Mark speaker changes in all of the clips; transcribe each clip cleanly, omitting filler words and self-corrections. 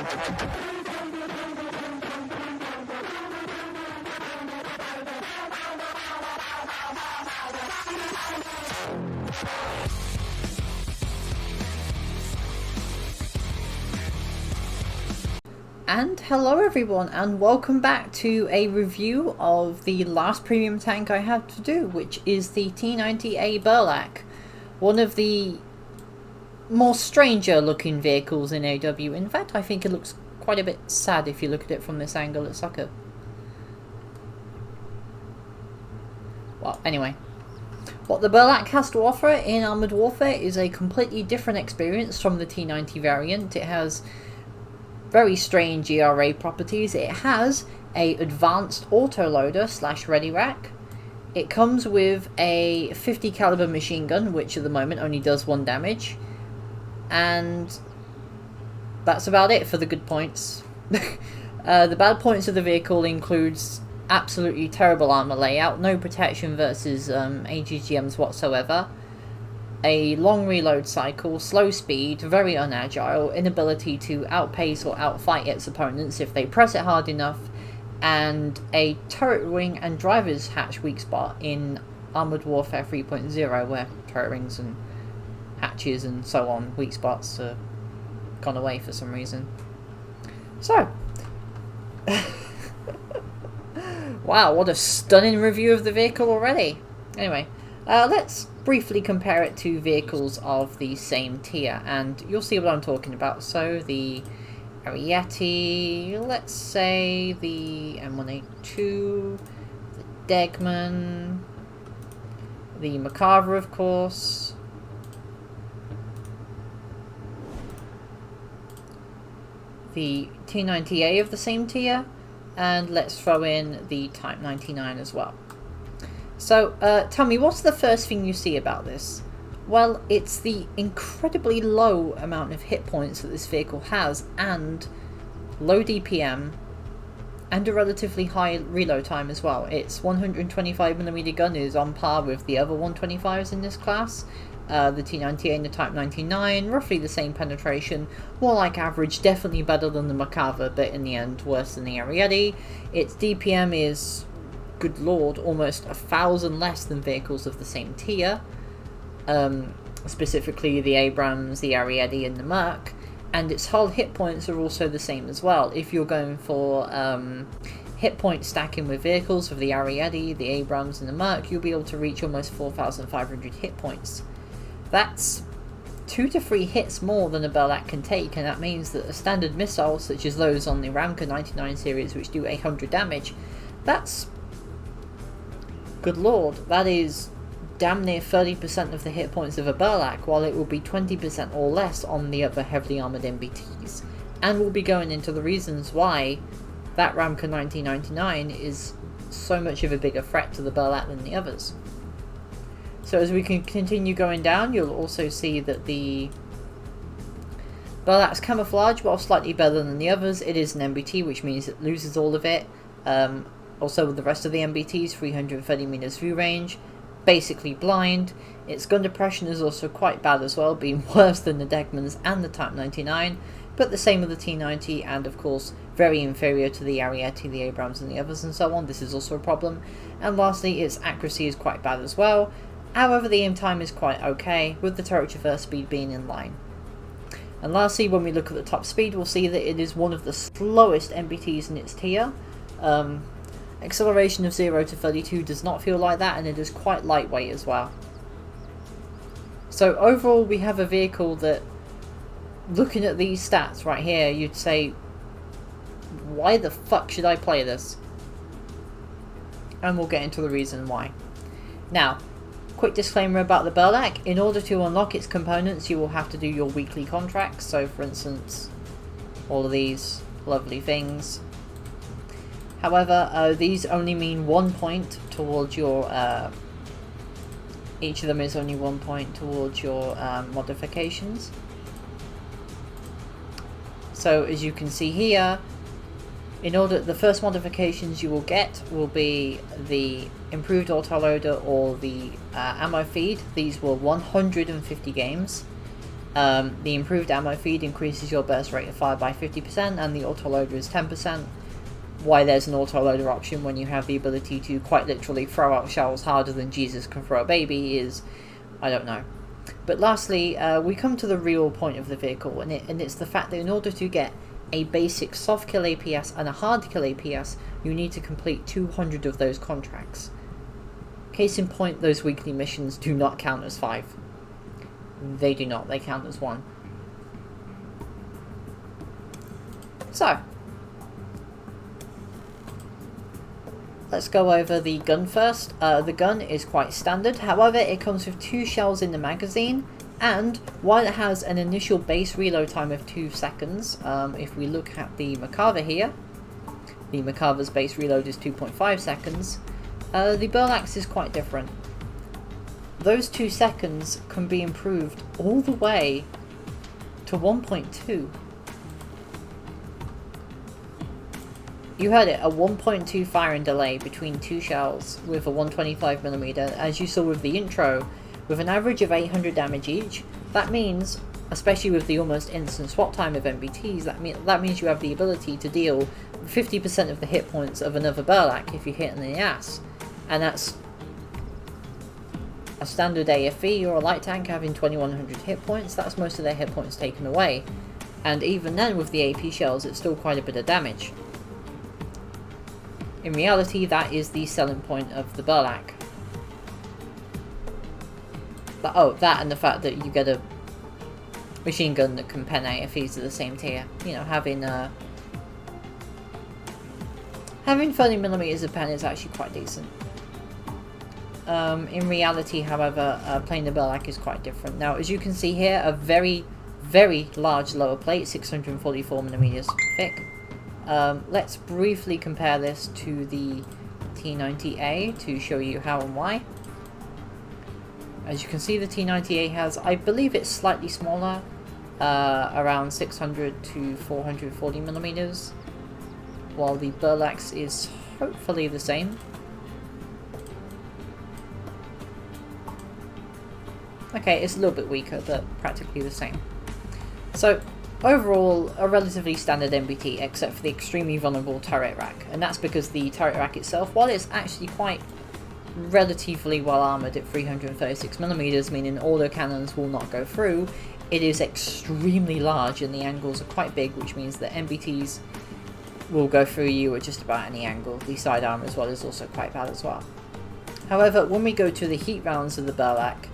Speaker 1: And hello everyone, and welcome back to a review of the last premium tank I had to do, which is the T-90A Burlak. One of the more stranger looking vehicles in AW. In fact, I think it looks quite a bit sad if you look at it from this angle. It's like a... Well, anyway. What the Burlak has to offer in Armoured Warfare is a completely different experience from the T-90 variant. It has very strange ERA properties. It has a advanced autoloader / ready rack. It comes with a 50 caliber machine gun, which at the moment only does 1 damage, and that's about it for the good points. The bad points of the vehicle includes absolutely terrible armor layout, no protection versus AGGMs whatsoever, a long reload cycle, slow speed, very unagile, inability to outpace or outfight its opponents if they press it hard enough, and a turret wing and driver's hatch weak spot in Armoured Warfare 3.0, where turret rings and hatches and so on weak spots are gone away for some reason. So, wow, what a stunning review of the vehicle already. Anyway, let's briefly compare it to vehicles of the same tier, and you'll see what I'm talking about. So the Ariete, let's say the M182, the Degman, the Macabre, of course, the T-90A of the same tier, and let's throw in the Type 99 as well. So, tell me, what's the first thing you see about this? Well, it's the incredibly low amount of hit points that this vehicle has, and low DPM, and a relatively high reload time as well. Its 125mm gun is on par with the other 125s in this class. The T-90A and the Type 99, roughly the same penetration, more like average, definitely better than the Macabre, but in the end worse than the Ariete. Its DPM is, good lord, almost 1,000 less than vehicles of the same tier, specifically the Abrams, the Ariete, and the Merc, and its hull hit points are also the same as well. If you're going for hit point stacking with vehicles of the Ariete, the Abrams, and the Merc, you'll be able to reach almost 4,500 hit points. That's 2 to 3 hits more than a Burlak can take, and that means that a standard missile, such as those on the Ramka 99 series, which do 800 damage, that's, good lord, that is damn near 30% of the hit points of a Burlak, while it will be 20% or less on the other heavily armoured MBTs. And we'll be going into the reasons why that Ramka 1999 is so much of a bigger threat to the Burlak than the others. So as we can continue going down, you'll also see that the Burlak's camouflage, while slightly better than the others, it is an MBT, which means it loses all of it. Also with the rest of the MBTs, 330 meters view range, basically blind. Its gun depression is also quite bad as well, being worse than the Degmans and the Type 99, but the same with the T-90, and of course very inferior to the Ariete, the Abrams, and the others, and so on. This is also a problem. And lastly, its accuracy is quite bad as well. However, the aim time is quite okay, with the turret traverse speed being in line. And lastly, when we look at the top speed, we'll see that it is one of the slowest MBTs in its tier. Acceleration of 0 to 32 does not feel like that, and it is quite lightweight as well. So overall, we have a vehicle that, looking at these stats right here, you'd say, why the fuck should I play this? And we'll get into the reason why. Now, quick disclaimer about the Burlak. In order to unlock its components, you will have to do your weekly contracts. So for instance, all of these lovely things. However, these only mean 1 point towards your, each of them is only 1 point towards your modifications. So as you can see here, in order, the first modifications you will get will be the improved autoloader or the ammo feed. These were 150 games. The improved ammo feed increases your burst rate of fire by 50%, and the autoloader is 10%. Why there's an autoloader option when you have the ability to quite literally throw out shells harder than Jesus can throw a baby is, I don't know. But lastly, we come to the real point of the vehicle, and it's the fact that in order to get a basic soft kill APS and a hard kill APS, you need to complete 200 of those contracts. Case in point, those weekly missions do not count as 5. They do not, they count as 1. So, let's go over the gun first. The gun is quite standard, however it comes with 2 shells in the magazine, and while it has an initial base reload time of 2 seconds, if we look at the Macarva here, the Macarva's base reload is 2.5 seconds, the Burlak's is quite different. Those 2 seconds can be improved all the way to 1.2. You heard it, a 1.2 firing delay between 2 shells with a 125mm, as you saw with the intro, with an average of 800 damage each. That means, especially with the almost instant swap time of MBTs, that means you have the ability to deal 50% of the hit points of another Burlak if you hit in the ass. And that's a standard AFE or a light tank having 2100 hit points. That's most of their hit points taken away. And even then with the AP shells, it's still quite a bit of damage. In reality, that is the selling point of the Burlak. But, oh, that and the fact that you get a machine gun that can pen AFEs to the same tier. You know, having 30mm of pen is actually quite decent. In reality, however, playing the Burlak is quite different. Now, as you can see here, a very, very large lower plate, 644mm thick. Let's briefly compare this to the T-90A to show you how and why. As you can see, the T-90A has, I believe it's slightly smaller, around 600 to 440mm, while the Burlak's is hopefully the same. Okay, it's a little bit weaker, but practically the same. So, overall, a relatively standard MBT, except for the extremely vulnerable turret rack. And that's because the turret rack itself, while it's actually quite relatively well armoured at 336mm, meaning autocannons will not go through, it is extremely large and the angles are quite big, which means that MBTs will go through you at just about any angle. The side armour as well is also quite bad as well. However, when we go to the heat rounds of the Burlak,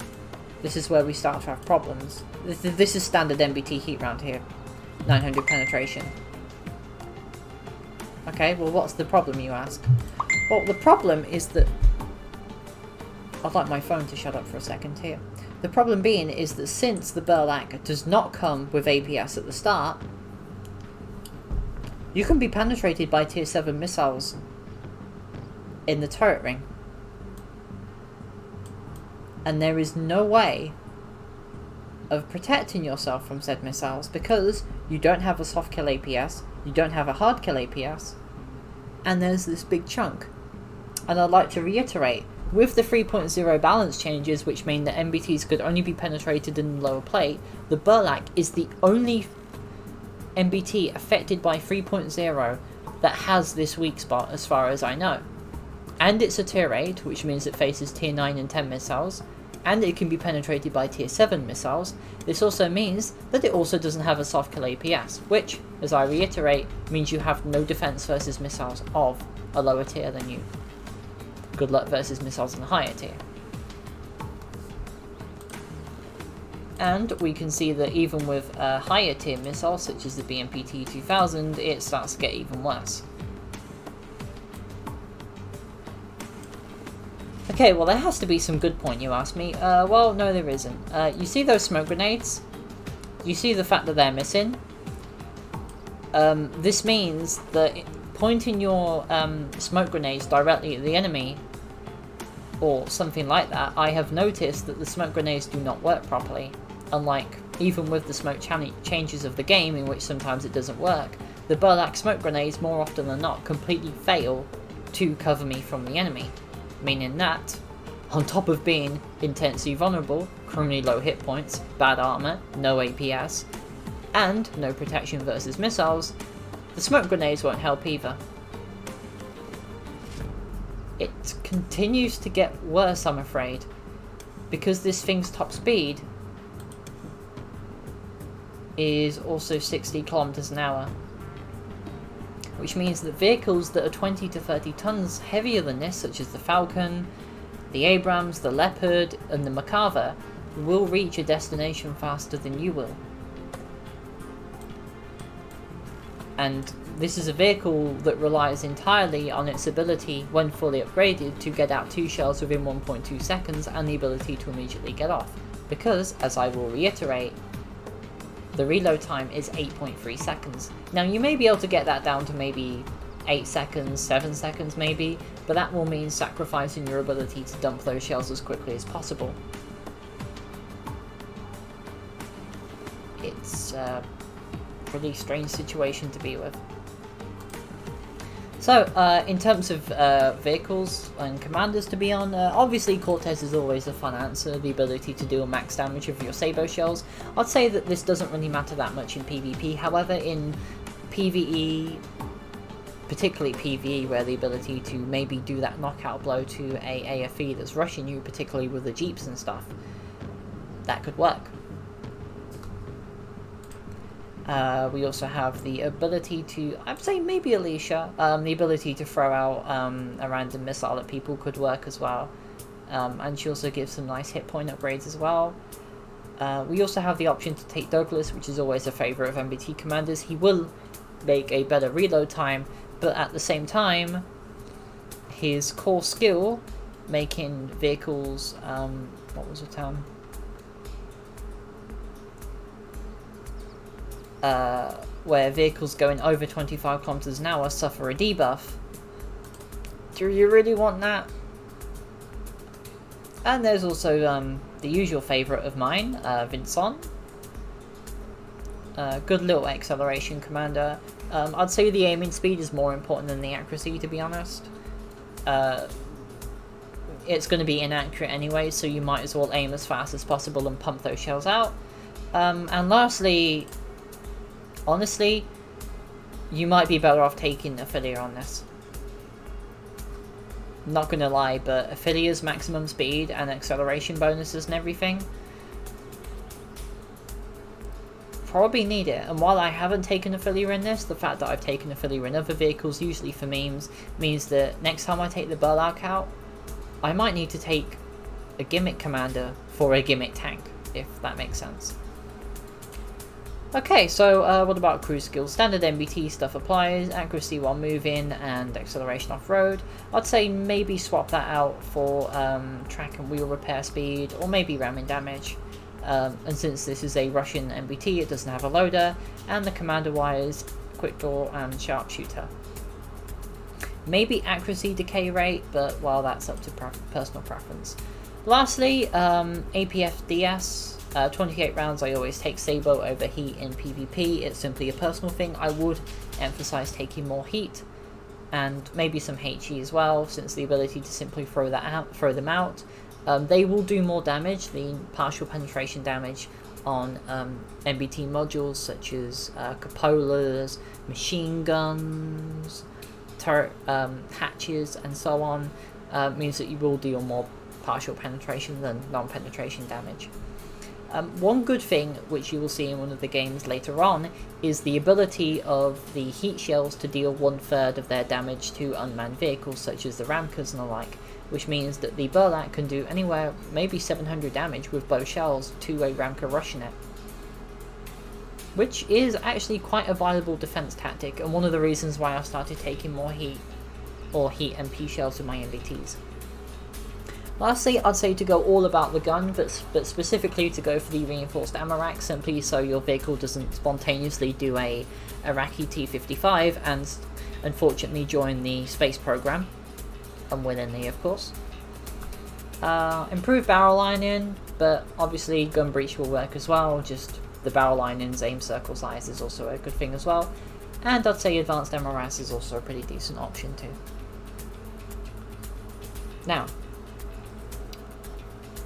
Speaker 1: this is where we start to have problems. This is standard MBT heat round here. 900 penetration. Okay, well what's the problem, you ask? Well, the problem is that... I'd like my phone to shut up for a second here. The problem being is that since the Burlak does not come with APS at the start, you can be penetrated by tier 7 missiles in the turret ring. And there is no way of protecting yourself from said missiles because you don't have a soft kill APS, you don't have a hard kill APS, and there's this big chunk. And I'd like to reiterate, with the 3.0 balance changes, which mean that MBTs could only be penetrated in the lower plate, the Burlak is the only MBT affected by 3.0 that has this weak spot as far as I know. And it's a tier 8, which means it faces tier 9 and 10 missiles, and it can be penetrated by tier 7 missiles. This also means that it also doesn't have a soft kill APS, which, as I reiterate, means you have no defense versus missiles of a lower tier than you. Good luck versus missiles in a higher tier. And we can see that even with higher tier missiles, such as the BMP T-2000, it starts to get even worse. Okay, well there has to be some good point, you ask me. Well, no there isn't. You see those smoke grenades? You see the fact that they're missing? This means that pointing your smoke grenades directly at the enemy, or something like that, I have noticed that the smoke grenades do not work properly. Unlike, even with the smoke changes of the game, in which sometimes it doesn't work, the Burlak smoke grenades, more often than not, completely fail to cover me from the enemy. Meaning that, on top of being intensely vulnerable, criminally low hit points, bad armor, no APS, and no protection versus missiles, the smoke grenades won't help either. It continues to get worse, I'm afraid, because this thing's top speed is also 60 kilometers an hour, which means that vehicles that are 20 to 30 tons heavier than this, such as the Falcon, the Abrams, the Leopard, and the Merkava, will reach a destination faster than you will. And this is a vehicle that relies entirely on its ability, when fully upgraded, to get out 2 shells within 1.2 seconds and the ability to immediately get off. Because, as I will reiterate, the reload time is 8.3 seconds. Now you may be able to get that down to maybe 8 seconds, 7 seconds maybe, but that will mean sacrificing your ability to dump those shells as quickly as possible. It's a pretty strange situation to be with. So, in terms of vehicles and commanders to be on, obviously Cortez is always a fun answer, the ability to deal max damage with your Sabo shells. I'd say that this doesn't really matter that much in PvP, however in PvE, particularly PvE, where the ability to maybe do that knockout blow to a AFE that's rushing you, particularly with the jeeps and stuff, that could work. We also have the ability to, I'd say maybe Alicia, the ability to throw out a random missile at people could work as well. And she also gives some nice hit point upgrades as well. We also have the option to take Douglas, which is always a favourite of MBT commanders. He will make a better reload time, but at the same time, his core skill, making vehicles, what was the term? Where vehicles going over 25 kilometers an hour suffer a debuff. Do you really want that? And there's also the usual favourite of mine, Vincent. Good little acceleration commander. I'd say the aiming speed is more important than the accuracy, to be honest. It's going to be inaccurate anyway, so you might as well aim as fast as possible and pump those shells out. And lastly, honestly, you might be better off taking Ophelia on this. Not gonna lie, but Ophelia's maximum speed and acceleration bonuses and everything probably need it. And while I haven't taken Ophelia in this, the fact that I've taken Ophelia in other vehicles, usually for memes, means that next time I take the Burlak out, I might need to take a gimmick commander for a gimmick tank, if that makes sense. Okay, so what about cruise skills? Standard MBT stuff applies, accuracy while moving and acceleration off-road. I'd say maybe swap that out for track and wheel repair speed, or maybe ramming damage. And since this is a Russian MBT, it doesn't have a loader, and the commander-wise, quick draw and sharpshooter. Maybe accuracy decay rate, but well, that's up to personal preference. Lastly, APF DS. 28 rounds, I always take Sabo over heat in PvP. It's simply a personal thing. I would emphasize taking more heat and maybe some HE as well, since the ability to simply throw them out. They will do more damage, the partial penetration damage on MBT modules such as cupolas, machine guns, turret hatches, and so on. Means that you will deal more partial penetration than non-penetration damage. One good thing, which you will see in one of the games later on, is the ability of the heat shells to deal 1/3 of their damage to unmanned vehicles such as the Ramkas and the like, which means that the Burlak can do anywhere, maybe 700 damage with both shells to a Ramka rushing it. Which is actually quite a viable defense tactic, and one of the reasons why I started taking more heat, or heat MP shells with my MBTs. Lastly, I'd say to go all about the gun, but specifically to go for the reinforced ammo rack, simply so your vehicle doesn't spontaneously do a Iraqi T-55 and unfortunately join the space program, unwillingly of course. Improved barrel lining, but obviously gun breach will work as well, just the barrel lining's aim circle size is also a good thing as well. And I'd say advanced MRS is also a pretty decent option too. Now,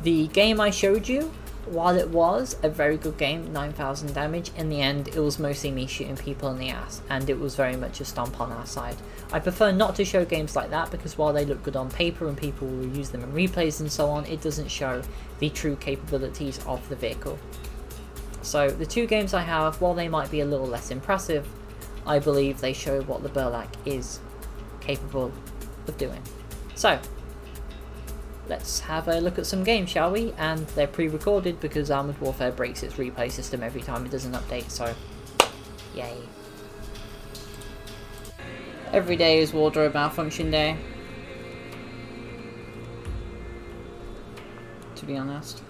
Speaker 1: the game I showed you while it was a very good game, 9,000 damage, in the end it was mostly me shooting people in the ass, and it was very much a stomp on our side. I prefer not to show games like that, because while they look good on paper and people will use them in replays and so on, it doesn't show the true capabilities of the vehicle. So the two games I have, while they might be a little less impressive, I believe they show what the Burlak is capable of doing. So, let's have a look at some games, shall we? And they're pre-recorded because Armored Warfare breaks its replay system every time it does an update, so yay. Every day is wardrobe malfunction day, to be honest.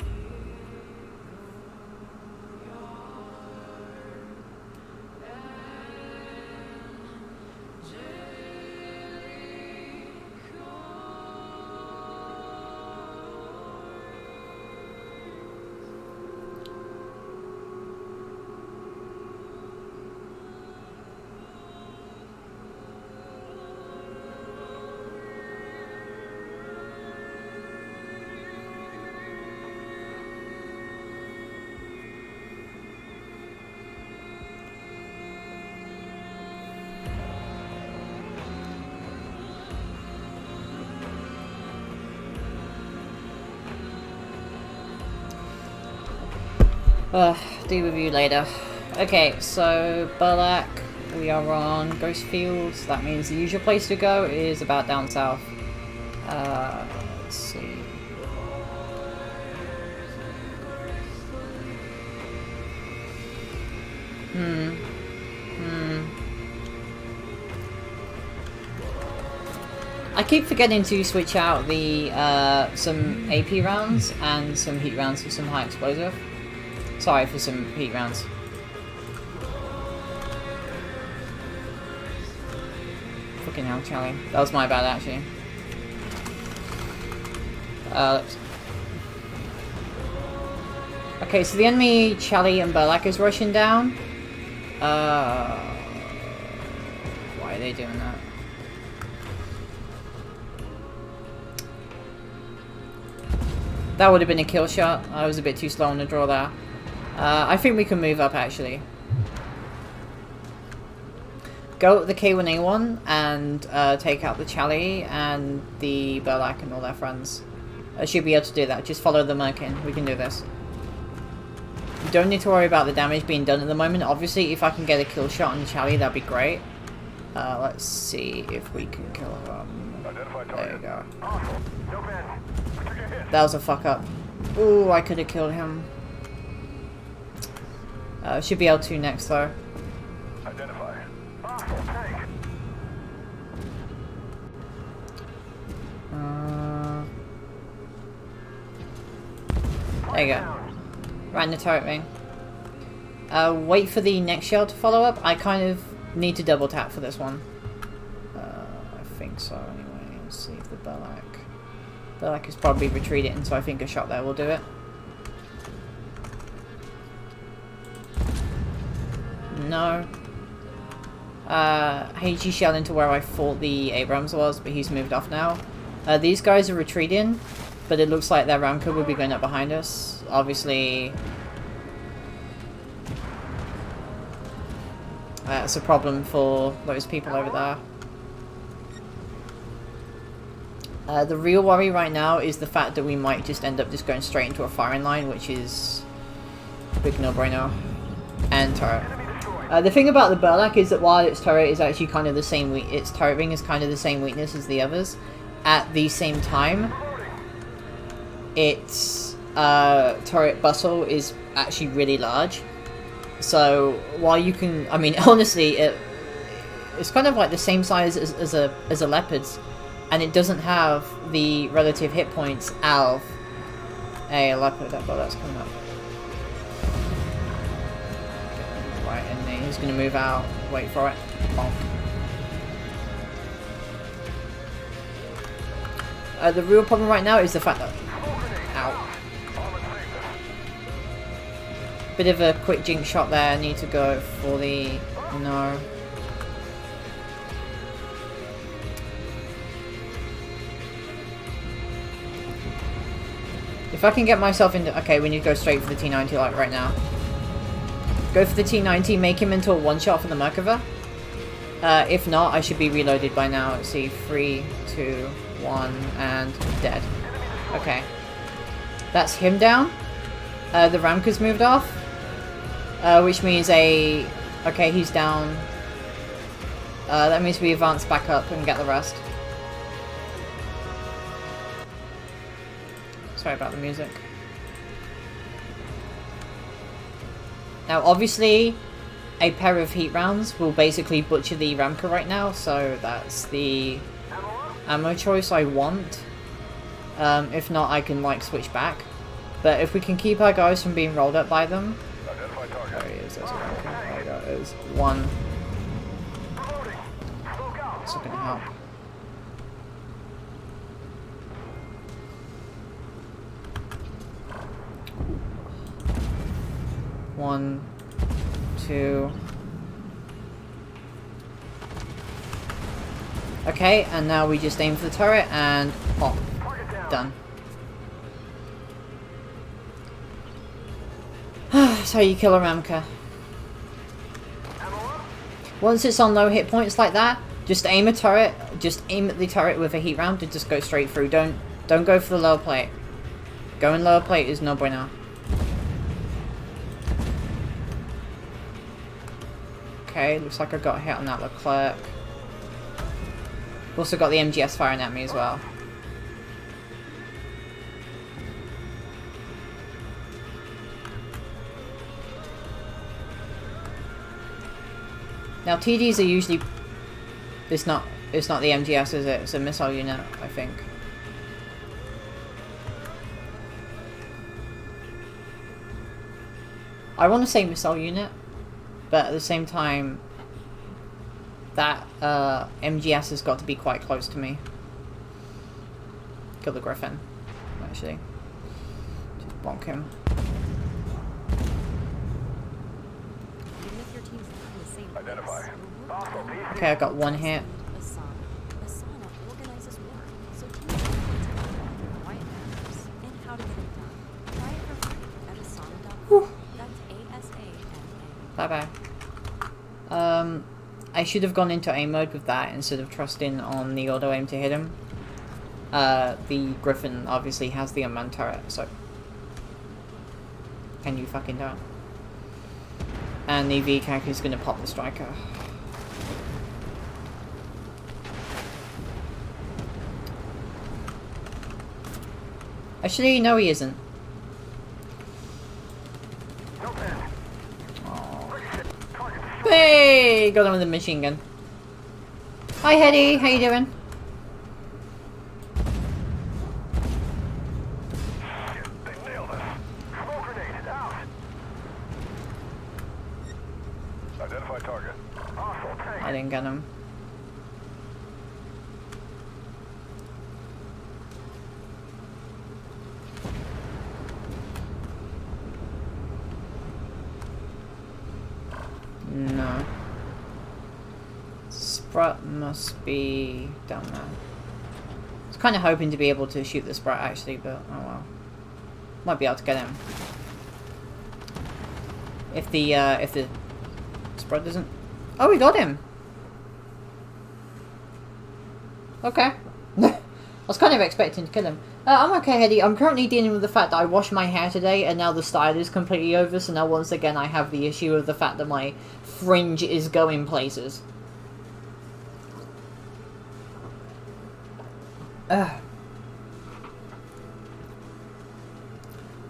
Speaker 1: Deal with you later. Okay, so Burlak, we are on Ghost Fields. That means the usual place to go is about down south. Let's see. I keep forgetting to switch out the some AP rounds and some heat rounds for some high explosive. Sorry, for some heat rounds. Fucking hell, Charlie. That was my bad, actually. Okay, so the enemy Charlie and Burlak is rushing down. Why are they doing that? That would have been a kill shot. I was a bit too slow on the draw there. I think we can move up, actually. Go at the K1A1 and take out the Charlie and the Burlak and all their friends. I should be able to do that. Just follow the Merkin. We can do this. You don't need to worry about the damage being done at the moment. Obviously, if I can get a kill shot on the Charlie, that'd be great. Let's see if we can kill him. There you go. That was a fuck up. Ooh, I could have killed him. Should be able to next though. Identify. There you go. Right in the turret ring. Wait for the next shell to follow up. I kind of need to double tap for this one. I think so anyway. Let's see if the Burlak is probably retreating, so I think a shot there will do it. No. HG shell into where I thought the Abrams was, but he's moved off now. These guys are retreating, but it looks like their Ramco will be going up behind us. Obviously, that's a problem for those people over there. The real worry right now is the fact that we might just end up just going straight into a firing line, which is a big no-brainer. And turret. The thing about the Burlak is that while its turret is actually kind of the same, its turret ring is kind of the same weakness as the others. At the same time, its turret bustle is actually really large. So while you can, I mean, honestly, it's kind of like the same size as a leopard's, and it doesn't have the relative hit points of a leopard. That that's coming up. Right, and then he's going to move out. Wait for it. Bonk. The real problem right now is the fact that... Ow. Bit of a quick jinx shot there. I need to go for the... No. If I can get myself into... Okay, we need to go straight for the T-90 like right now. Go for the T-90, make him into a one-shot for the Merkava. If not, I should be reloaded by now. Let's see. 3, 2, 1, and dead. Okay. That's him down. The Ramka's moved off. Which means a... Okay, he's down. That means we advance back up and get the rest. Sorry about the music. Now, obviously, a pair of heat rounds will basically butcher the Ramka right now, so that's the ammo choice I want. If not, I can, like, switch back. But if we can keep our guys from being rolled up by them... There he is, there's a Ramka. Oh, there's one. It's not gonna help. One, two. Okay, and now we just aim for the turret and pop. Done. That's how you kill a Ramka. Once it's on low hit points like that, just aim a turret. Just aim at the turret with a heat round and just go straight through. Don't go for the lower plate. Going lower plate is no bueno. Okay, looks like I got a hit on that Leclerc. Also got the MGS firing at me as well. Now TDs are usually... It's not the MGS, is it? It's a missile unit, I think. I want to say missile unit, but at the same time, that MGS has got to be quite close to me. Kill the Griffin, actually. Just bonk him. Okay, I got one hit. Bye-bye. I should have gone into aim mode with that instead of trusting on the auto aim to hit him. The Griffin obviously has the unmanned turret, so... Can you fucking do it? And the VCAC is gonna pop the striker. Actually, no he isn't. Hey! Got him with a machine gun. Hi Hetty, how you doing?
Speaker 2: Identify target.
Speaker 1: I didn't get him. No. Sprut must be down there. I was kind of hoping to be able to shoot the Sprut actually, but oh well. Might be able to get him. If the Sprut doesn't... Oh, we got him! Okay. I was kind of expecting to kill him. I'm okay, Hetty. I'm currently dealing with the fact that I washed my hair today and now the style is completely over, so now once again I have the issue of the fact that my fringe is going places.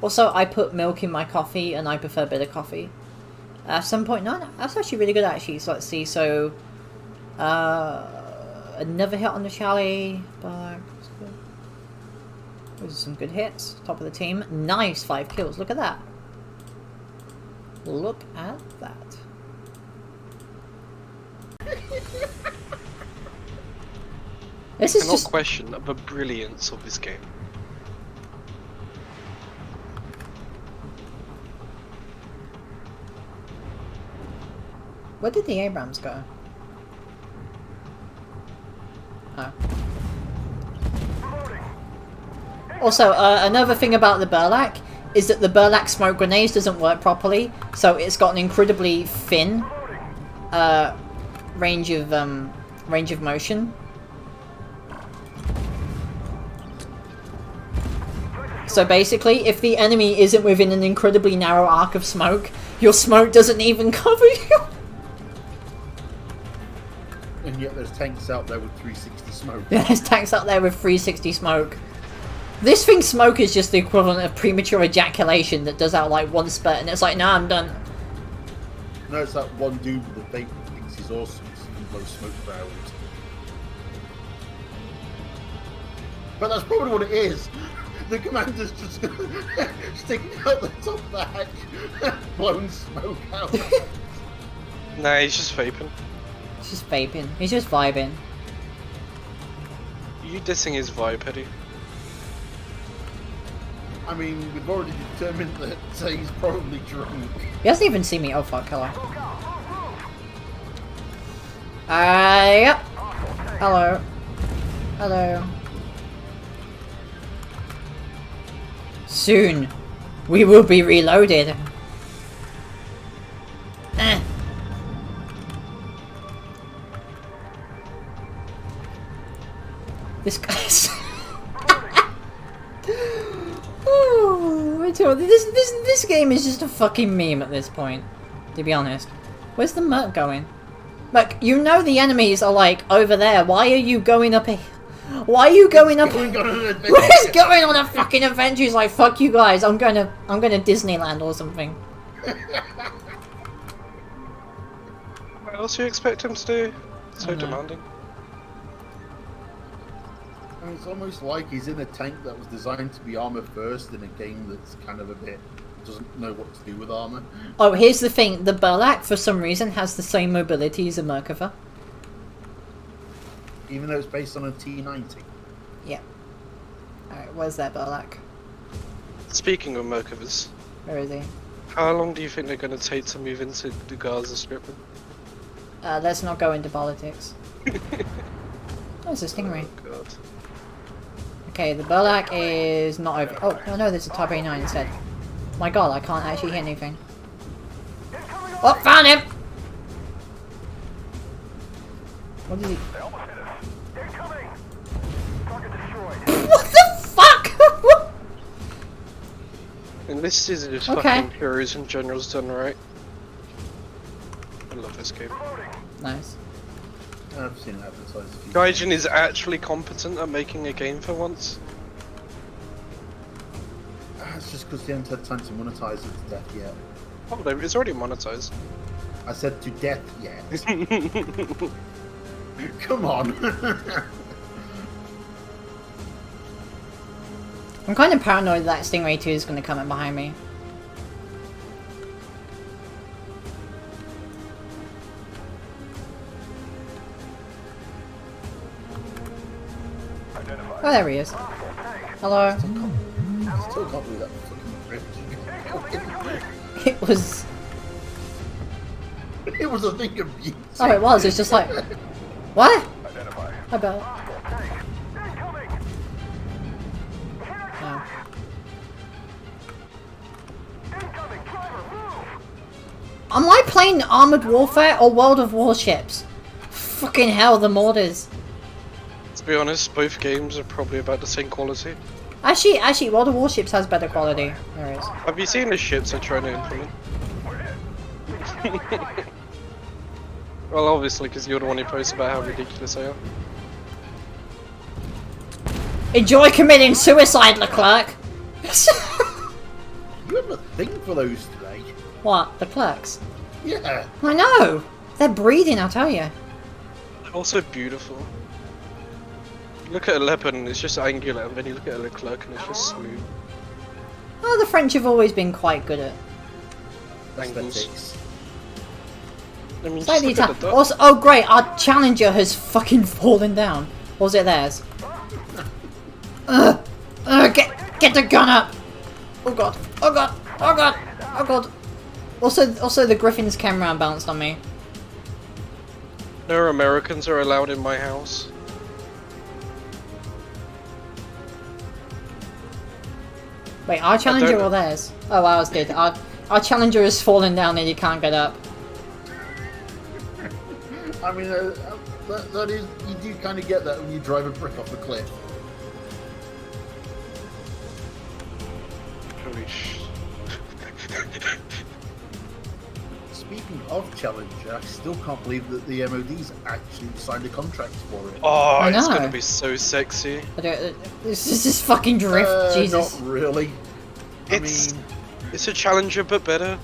Speaker 1: Also, I put milk in my coffee and I prefer bitter coffee. 7.9, that's actually really good actually, so let's see, so... another hit on the Charlie, but... Those are some good hits. Top of the team. Nice 5 kills. Look at that. Look at that. This is just...
Speaker 3: question the brilliance of this game.
Speaker 1: Where did the Abrams go? Oh. Also, another thing about the Burlak is that the Burlak smoke grenades doesn't work properly, so it's got an incredibly thin range of motion. So basically, if the enemy isn't within an incredibly narrow arc of smoke, your smoke doesn't even cover you.
Speaker 2: And yet there's tanks out there with 360 smoke.
Speaker 1: There's tanks out there with 360 smoke. This thing's smoke is just the equivalent of premature ejaculation that does out like one spurt and it's like, nah, I'm done.
Speaker 2: No, it's that one dude with the vape that thinks he's awesome, so he can blow smoke clouds. But that's probably what it is. The commander's just sticking out the top of the hatch, blowing smoke out.
Speaker 3: Nah, he's just vaping.
Speaker 1: He's just vaping. He's just vibing.
Speaker 3: You dissing his vibe, Eddie.
Speaker 2: I mean, we've already determined that he's probably drunk.
Speaker 1: He hasn't even seen me. Oh fuck, hello. Yep. Hello. Hello. Soon, we will be reloaded. This guy's... Oh, I tell you, this game is just a fucking meme at this point, to be honest. Where's the Merc going? Merc, you know the enemies are like over there. Why are you going up a... Why are you going up? Who's going on a fucking adventure? He's like, fuck you guys. I'm going to Disneyland or something.
Speaker 3: What else do you expect him to do? So demanding.
Speaker 2: I mean, it's almost like he's in a tank that was designed to be armor first in a game that's kind of a bit doesn't know what to do with armor.
Speaker 1: Oh, here's the thing: the Burlak, for some reason, has the same mobility as a Merkava.
Speaker 2: Even though it's based on a T-90.
Speaker 1: Yeah. Alright, where's that Burlak?
Speaker 3: Speaking of Merkavas,
Speaker 1: Where is he?
Speaker 3: how long do you think they're going to take to move into the Gaza Strip?
Speaker 1: Let's not go into politics. Oh, it's a Stingray.
Speaker 3: Oh god.
Speaker 1: Okay, the Burlak is not over. Oh, no, there's a Type A9 instead. My god, I can't actually hear anything. Oh, found him! What is he? What the fuck?
Speaker 3: And this is just
Speaker 1: Okay.
Speaker 3: fucking heroes and generals done right. I love this game.
Speaker 1: Nice.
Speaker 2: I've seen it advertised a few
Speaker 3: Gaijin is actually competent at making a game for once.
Speaker 2: That's just because they haven't had time to monetize it to death yet.
Speaker 3: Oh, it's already monetized.
Speaker 2: I said to death yet. Come on.
Speaker 1: I'm kind of paranoid that Stingray 2 is going to come in behind me. Oh, there he is. Hello.
Speaker 2: Still can't believe that fucking bridge.
Speaker 1: It was...
Speaker 2: It was a thing of beauty.
Speaker 1: Oh, it was. It's just like... What? I bet. No. Am I playing Armored Warfare or World of Warships? Fucking hell, the mortars.
Speaker 3: To be honest, both games are probably about the same quality.
Speaker 1: Actually, World of Warships has better quality. There it is.
Speaker 3: Have you seen the ships they're trying to implement? Well, obviously, because you're the one who posts about how ridiculous they are.
Speaker 1: Enjoy committing suicide, Leclerc!
Speaker 2: You have a thing for those today.
Speaker 1: What? The clerks?
Speaker 2: Yeah.
Speaker 1: I know! They're breeding, I'll tell you.
Speaker 3: They're also beautiful. You look at a leopard and it's just angular, and then you look at a Leclerc and it's just smooth.
Speaker 1: Oh, the French have always been quite good at...
Speaker 3: Angles.
Speaker 2: Aesthetics.
Speaker 3: I mean, just
Speaker 1: Slightly
Speaker 3: look at the
Speaker 1: also, oh great, our Challenger has fucking fallen down. Or was it theirs? Get the gun up! Oh god, oh god, oh god, oh god. Also the Griffins came around and bounced on me.
Speaker 3: No Americans are allowed in my house.
Speaker 1: Wait, our Challenger or theirs? Oh, ours did. Our Challenger has fallen down and you can't get up.
Speaker 2: I mean, that is, you do kind of get that when you drive a brick off a cliff.
Speaker 3: Holy sh...
Speaker 2: Speaking of Challenger, I still can't believe that the MOD's actually signed a contract for it.
Speaker 3: Oh,
Speaker 1: I
Speaker 3: it's
Speaker 1: know.
Speaker 3: gonna be so sexy.
Speaker 1: I don't, this is just fucking drift, Jesus.
Speaker 2: Not really.
Speaker 3: It's a Challenger, but better.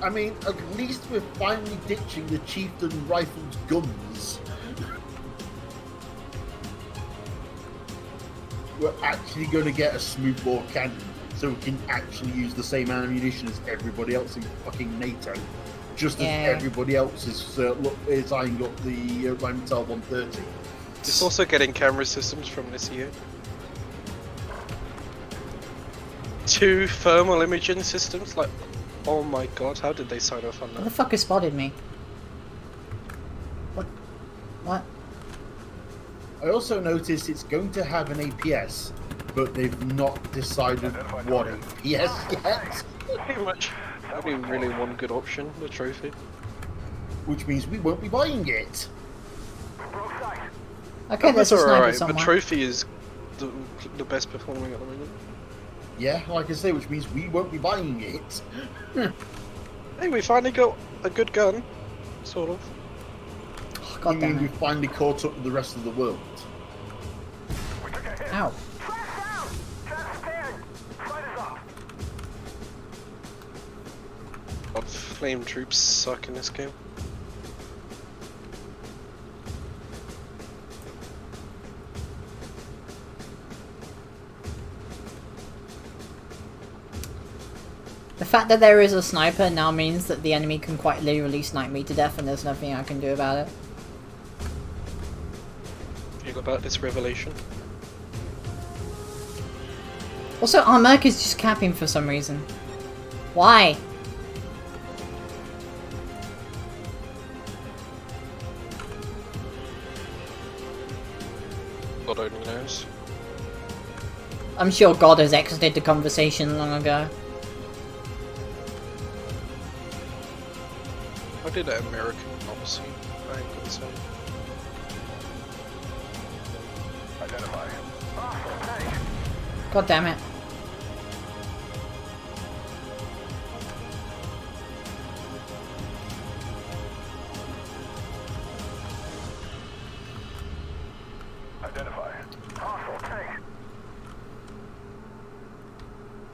Speaker 2: I mean, at least we're finally ditching the Chieftain rifled guns. We're actually going to get a smoothbore cannon, so we can actually use the same ammunition as everybody else in fucking NATO. Just as everybody else is eyeing up the Rheinmetall 130.
Speaker 3: It's also getting camera systems from this year. 2 thermal imaging systems, like, oh my god, how did they sign off on
Speaker 1: What the
Speaker 3: that?
Speaker 1: fuck has spotted me? What?
Speaker 2: I also noticed it's going to have an APS, but they've not decided what APS yet.
Speaker 3: Pretty much, only really one good option, the trophy.
Speaker 2: Which means we won't be buying it.
Speaker 1: Okay, there's a sniper
Speaker 3: alright, but
Speaker 1: somewhere.
Speaker 3: trophy is the best performing at the moment.
Speaker 2: Yeah, like I say, which means we won't be buying it.
Speaker 3: Hey, we finally got a good gun, sort of.
Speaker 1: Oh,
Speaker 2: I
Speaker 1: God
Speaker 2: mean,
Speaker 1: damn
Speaker 2: we've
Speaker 1: it.
Speaker 2: finally caught up with the rest of the world.
Speaker 1: Ow.
Speaker 3: God, flame troops suck in this game.
Speaker 1: The fact that there is a sniper now means that the enemy can quite literally snipe me to death and there's nothing I can do about it.
Speaker 3: Feel about this revelation?
Speaker 1: Also, our Merc is just capping for some reason. Why?
Speaker 3: God only knows.
Speaker 1: I'm sure God has exited the conversation long ago.
Speaker 3: How did that American policy? I ain't gonna say.
Speaker 1: God damn it.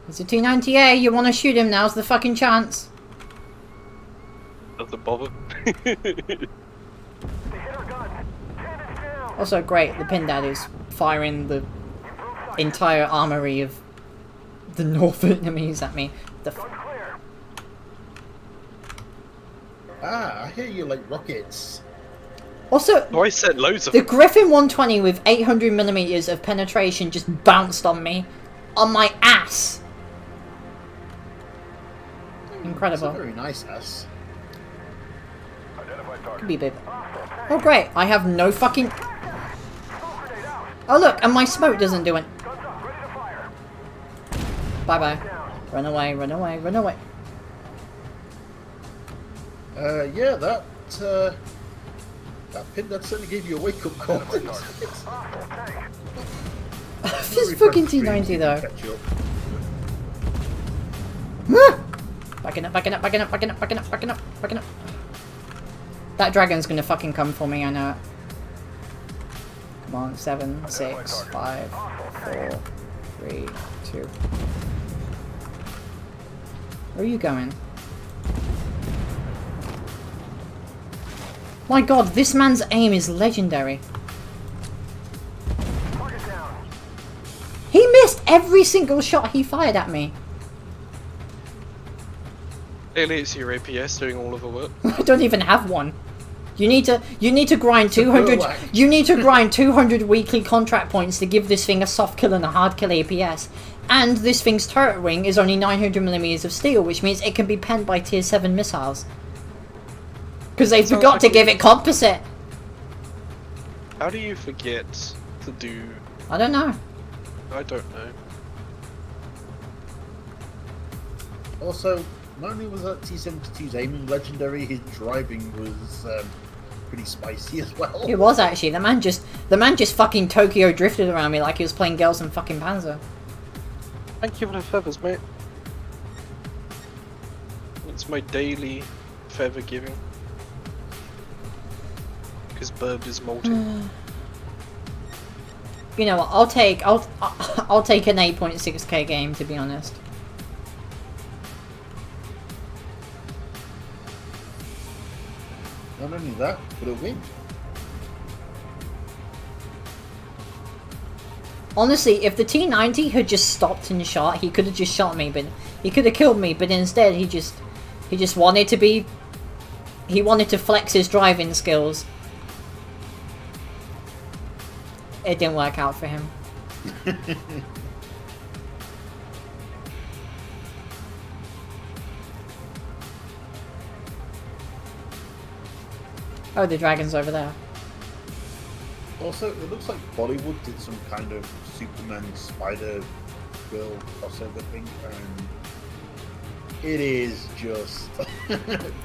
Speaker 1: It's a T-90A, you wanna shoot him, now's the fucking chance.
Speaker 3: Doesn't bother.
Speaker 1: Also great, the Pin Dad is firing the entire armory of the North Vietnamese at me.
Speaker 2: Ah, I hear you like rockets.
Speaker 1: Also,
Speaker 3: Oh, I sent loads of
Speaker 1: the Griffin 120 with 800mm of penetration just bounced on me. On my ass. Incredible.
Speaker 2: It's a very nice ass.
Speaker 1: Could be big. Oh great, I have no fucking... Oh look, and my smoke doesn't do it. Bye bye. Run away, run away, run away.
Speaker 2: Yeah, that pin that certainly gave you a wake-up call.
Speaker 1: This fucking T90 though. Backing up, backing up, backing up, backing up, backing up, backing up, backing up. That dragon's gonna fucking come for me, I know it. Come on, 7, 6, 5, 4, 3, 2. Where are you going? My god, this man's aim is legendary. He missed every single shot he fired at me.
Speaker 3: Clearly it's your APS doing all of the work.
Speaker 1: I don't even have one. You need to grind 200.
Speaker 2: Burlak.
Speaker 1: You need to grind 200 weekly contract points to give this thing a soft kill and a hard kill APS. And this thing's turret ring is only 900mm of steel, which means it can be penned by tier 7 missiles. Because they forgot to give it composite.
Speaker 3: How do you forget to do...
Speaker 1: I don't know.
Speaker 3: I don't know.
Speaker 2: Also, not only was that T-72's aiming legendary, his driving was pretty spicy as well.
Speaker 1: It was actually. The man just fucking Tokyo drifted around me like he was playing Girls and fucking Panzer.
Speaker 3: Thank you for the feathers, mate. It's my daily feather giving. Because Burb is molting.
Speaker 1: You know what? I'll take an 8.6k game, to be honest.
Speaker 2: Not only that, but a win.
Speaker 1: Honestly, if the T-90 had just stopped and shot, he could have just shot me, but he could have killed me. But instead, he just wanted to be. He wanted to flex his driving skills. It didn't work out for him. Oh, the dragon's over there.
Speaker 2: Also, it looks like Bollywood did some kind of Superman Spider Girl crossover thing, and it is just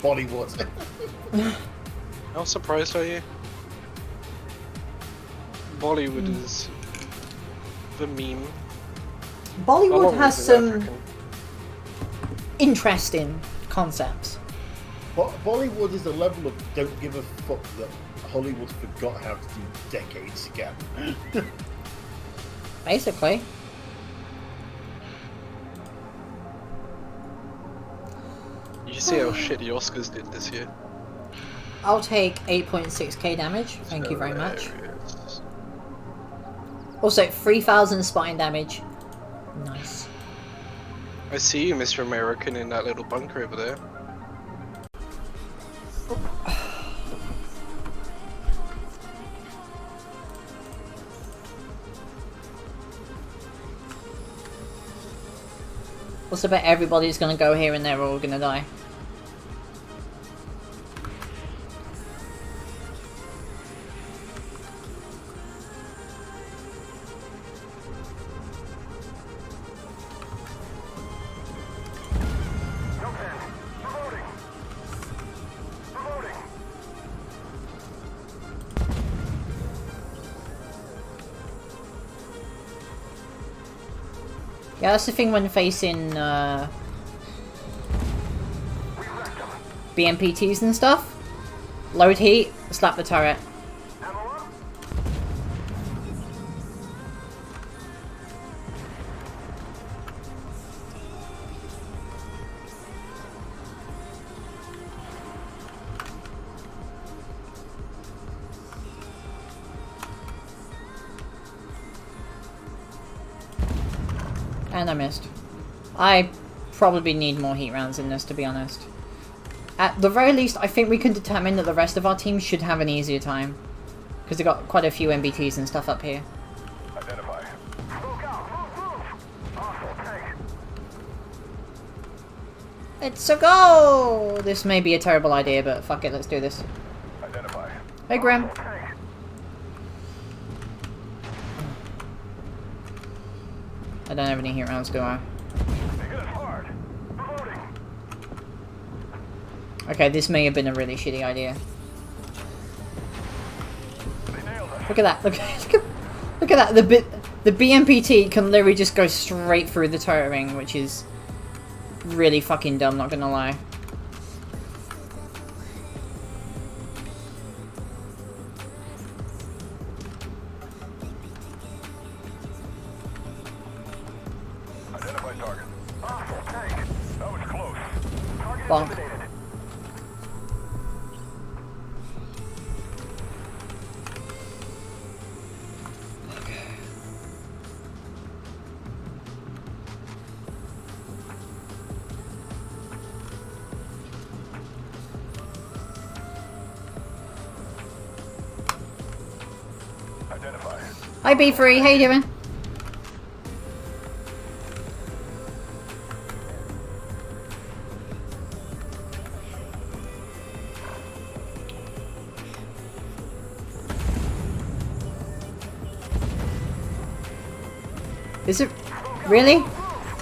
Speaker 2: Bollywood.
Speaker 3: How surprised are you? Bollywood is the meme.
Speaker 1: Bollywood has some
Speaker 3: African.
Speaker 1: interesting concepts.
Speaker 2: Bollywood is a level of don't give a fuck that Hollywood forgot how to do decades ago.
Speaker 1: Basically.
Speaker 3: You see how shit the Oscars did this year?
Speaker 1: I'll take 8.6k damage. Thank you very much.
Speaker 3: Hilarious.
Speaker 1: Also, 3,000 spine damage. Nice.
Speaker 3: I see you, Mr. American, in that little bunker over there.
Speaker 1: What's about everybody's gonna go here and they're all gonna die? Yeah, that's the thing when facing BMPTs and stuff. Load heat, slap the turret. And I missed. I probably need more heat rounds in this, to be honest. At the very least, I think we can determine that the rest of our team should have an easier time. Because they've got quite a few MBTs and stuff up here.
Speaker 4: Identify. Move out, move! Hostile tank.
Speaker 1: It's a go! This may be a terrible idea, but fuck it, let's do this.
Speaker 4: Identify.
Speaker 1: Hey, Graham.
Speaker 4: Hostile tank.
Speaker 1: I don't have any heat rounds, do I?
Speaker 4: They hit us hard. Reloading.
Speaker 1: Okay, this may have been a really shitty idea.
Speaker 4: They nailed us.
Speaker 1: Look at that! Look at that! The BMPT can literally just go straight through the turret ring, which is really fucking dumb, not gonna lie.
Speaker 4: Identify target. Hostile tank. That was close. Target
Speaker 1: Bonk.
Speaker 4: eliminated. Identify.
Speaker 1: Hi B3, how you doing? Is it really?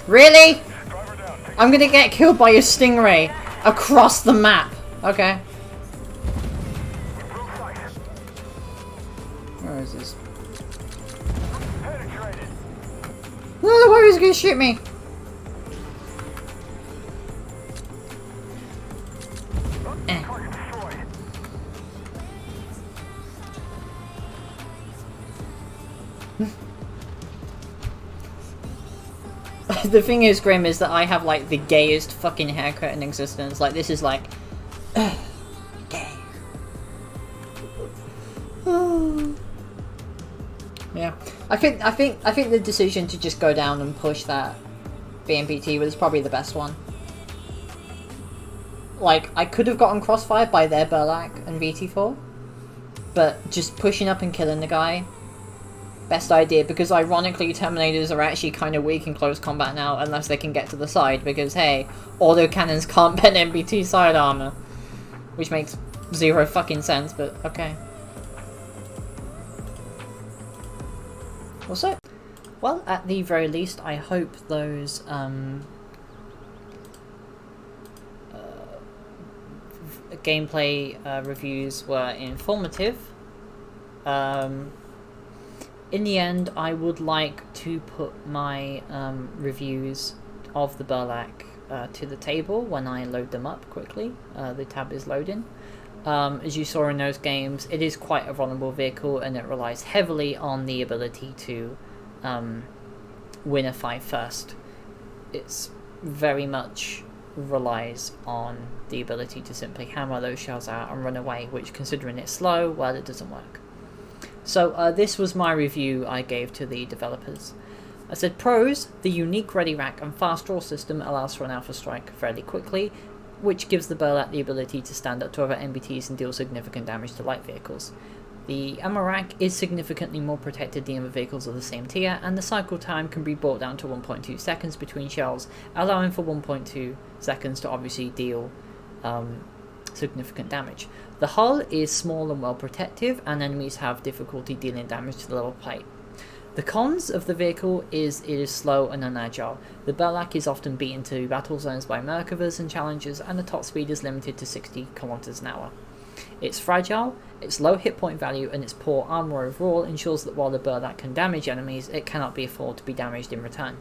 Speaker 1: Really?
Speaker 4: Driver down. Take
Speaker 1: I'm gonna get killed by a stingray across the map. Okay. Where is this?
Speaker 4: Penetrated.
Speaker 1: No, the warrior's gonna shoot me.
Speaker 4: Target destroyed.
Speaker 1: The thing is, Grim, is that I have like the gayest fucking haircut in existence. Like, this is like gay. Yeah, I think the decision to just go down and push that BMPT was probably the best one. Like, I could have gotten crossfired by their Burlak and VT4, but just pushing up and killing the guy, best idea, because ironically Terminators are actually kind of weak in close combat now unless they can get to the side, because hey, autocannons can't bend MBT side armor, which makes zero fucking sense, but okay. What's it? Well, at the very least, I hope those gameplay reviews were informative. In the end, I would like to put my reviews of the Burlak to the table when I load them up quickly. The tab is loading. As you saw in those games, it is quite a vulnerable vehicle, and it relies heavily on the ability to win a fight first. It's very much relies on the ability to simply hammer those shells out and run away, which, considering it's slow, well, it doesn't work. So this was my review I gave to the developers. I said, pros: the unique ready rack and fast draw system allows for an alpha strike fairly quickly, which gives the Burlak the ability to stand up to other MBTs and deal significant damage to light vehicles. The ammo rack is significantly more protected than other vehicles of the same tier, and the cycle time can be brought down to 1.2 seconds between shells, allowing for 1.2 seconds to obviously deal significant damage. The hull is small and well protective, and enemies have difficulty dealing damage to the level plate. The cons of the vehicle is it is slow and unagile. The Burlak is often beaten to battle zones by Merkavas and challengers, and the top speed is limited to 60 km an hour. It's fragile, its low hit point value, and its poor armor overall ensures that while the Burlak can damage enemies, it cannot be afforded to be damaged in return.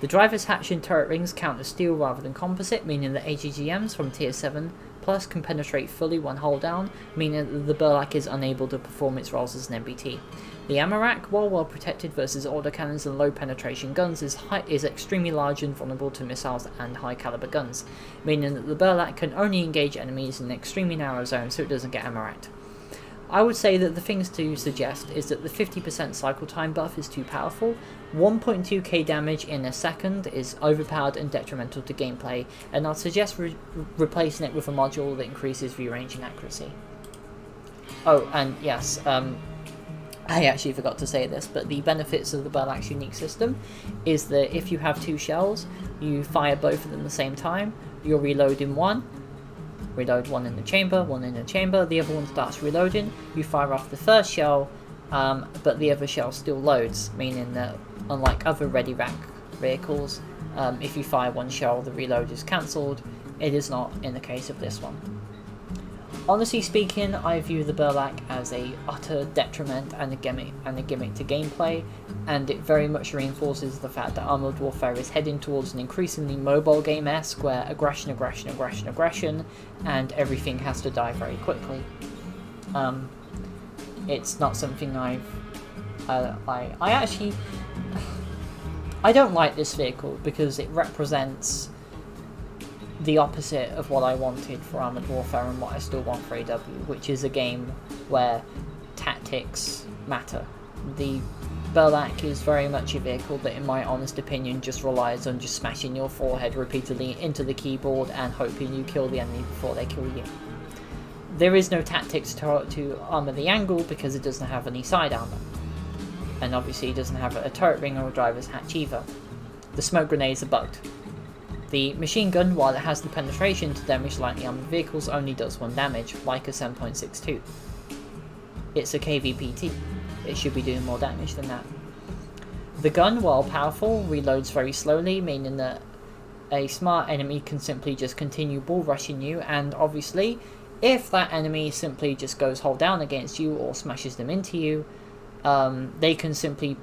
Speaker 1: The driver's hatch and turret rings count as steel rather than composite, meaning that AGGMs from tier 7 plus can penetrate fully when hull down, meaning that the Burlak is unable to perform its roles as an MBT. The ammo rack, while well protected versus autocannons and low penetration guns, is extremely large and vulnerable to missiles and high caliber guns, meaning that the Burlak can only engage enemies in an extremely narrow zone so it doesn't get ammo racked. I would say that the things to suggest is that the 50% cycle time buff is too powerful, 1.2k damage in a second is overpowered and detrimental to gameplay, and I'd suggest replacing it with a module that increases view range and accuracy. Oh, and yes, I actually forgot to say this, but the benefits of the Burlak's unique system is that if you have two shells, you fire both of them at the same time, you'll reload in one, reload one in the chamber, the other one starts reloading, you fire off the first shell, but the other shell still loads, meaning that unlike other ready rack vehicles, if you fire one shell the reload is cancelled. It is not in the case of this one. Honestly speaking, I view the Burlak as a utter detriment and a gimmick to gameplay, and it very much reinforces the fact that Armored Warfare is heading towards an increasingly mobile game-esque where aggression, and everything has to die very quickly. It's not something I don't like this vehicle because it represents the opposite of what I wanted for Armored Warfare and what I still want for AW, which is a game where tactics matter. The Burlak is very much a vehicle that, in my honest opinion, just relies on just smashing your forehead repeatedly into the keyboard and hoping you kill the enemy before they kill you. There is no tactics to armor the angle because it doesn't have any side armor, and obviously it doesn't have a turret ring or a driver's hatch either. The smoke grenades are bugged. The machine gun, while it has the penetration to damage lightly armored vehicles, only does 1 damage, like a 7.62. It's a KVPT. It should be doing more damage than that. The gun, while powerful, reloads very slowly, meaning that a smart enemy can simply just continue bull rushing you, and obviously if that enemy simply just goes hold down against you or smashes them into you, they can simply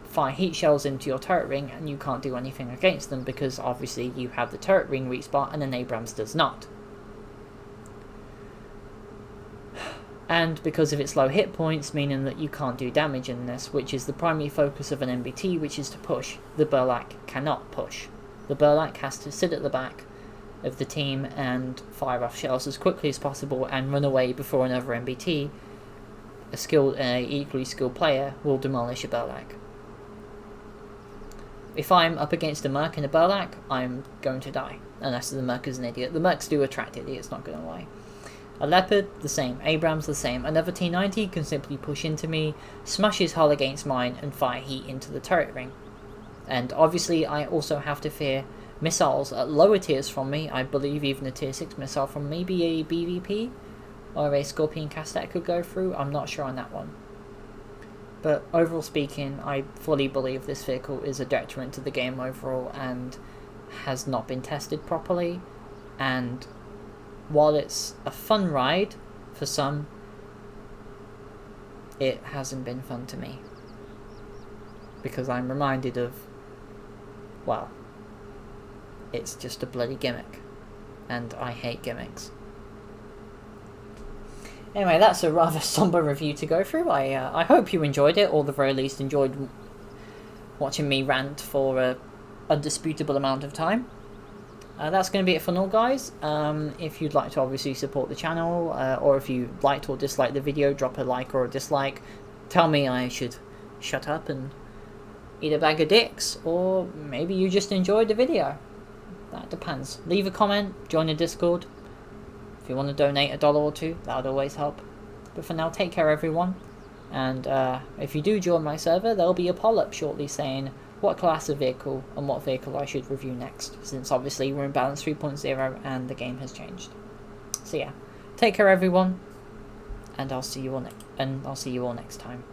Speaker 1: fire heat shells into your turret ring and you can't do anything against them, because obviously you have the turret ring respawn and an Abrams does not. And because of its low hit points, meaning that you can't do damage in this, which is the primary focus of an MBT, which is to push. The Burlak cannot push. The Burlak has to sit at the back of the team and fire off shells as quickly as possible and run away before another MBT, equally skilled player, will demolish a Burlak. If I'm up against a Merc and a Burlak, I'm going to die, unless the Merc is an idiot. The Mercs do attract idiots, not going to lie. A Leopard, the same. Abrams, the same. Another T-90 can simply push into me, smash his hull against mine, and fire heat into the turret ring. And obviously I also have to fear missiles at lower tiers from me. I believe even a tier 6 missile from maybe a BVP or a Scorpion Castet could go through. I'm not sure on that one. But overall speaking, I fully believe this vehicle is a detriment to the game overall and has not been tested properly. And while it's a fun ride for some, it hasn't been fun to me. Because I'm reminded of, well, it's just a bloody gimmick. And I hate gimmicks. Anyway, that's a rather somber review to go through. I hope you enjoyed it, or at the very least enjoyed watching me rant for a undisputable amount of time. That's going to be it for now, guys. If you'd like to obviously support the channel, or if you liked or disliked the video, drop a like or a dislike. Tell me I should shut up and eat a bag of dicks, or maybe you just enjoyed the video. That depends. Leave a comment, join the Discord. If you want to donate $1 or $2, that would always help. But for now, take care everyone. And if you do join my server, there'll be a poll up shortly saying what class of vehicle and what vehicle I should review next, since obviously we're in balance 3.0 and the game has changed. So yeah, take care everyone, and I'll see you all next time.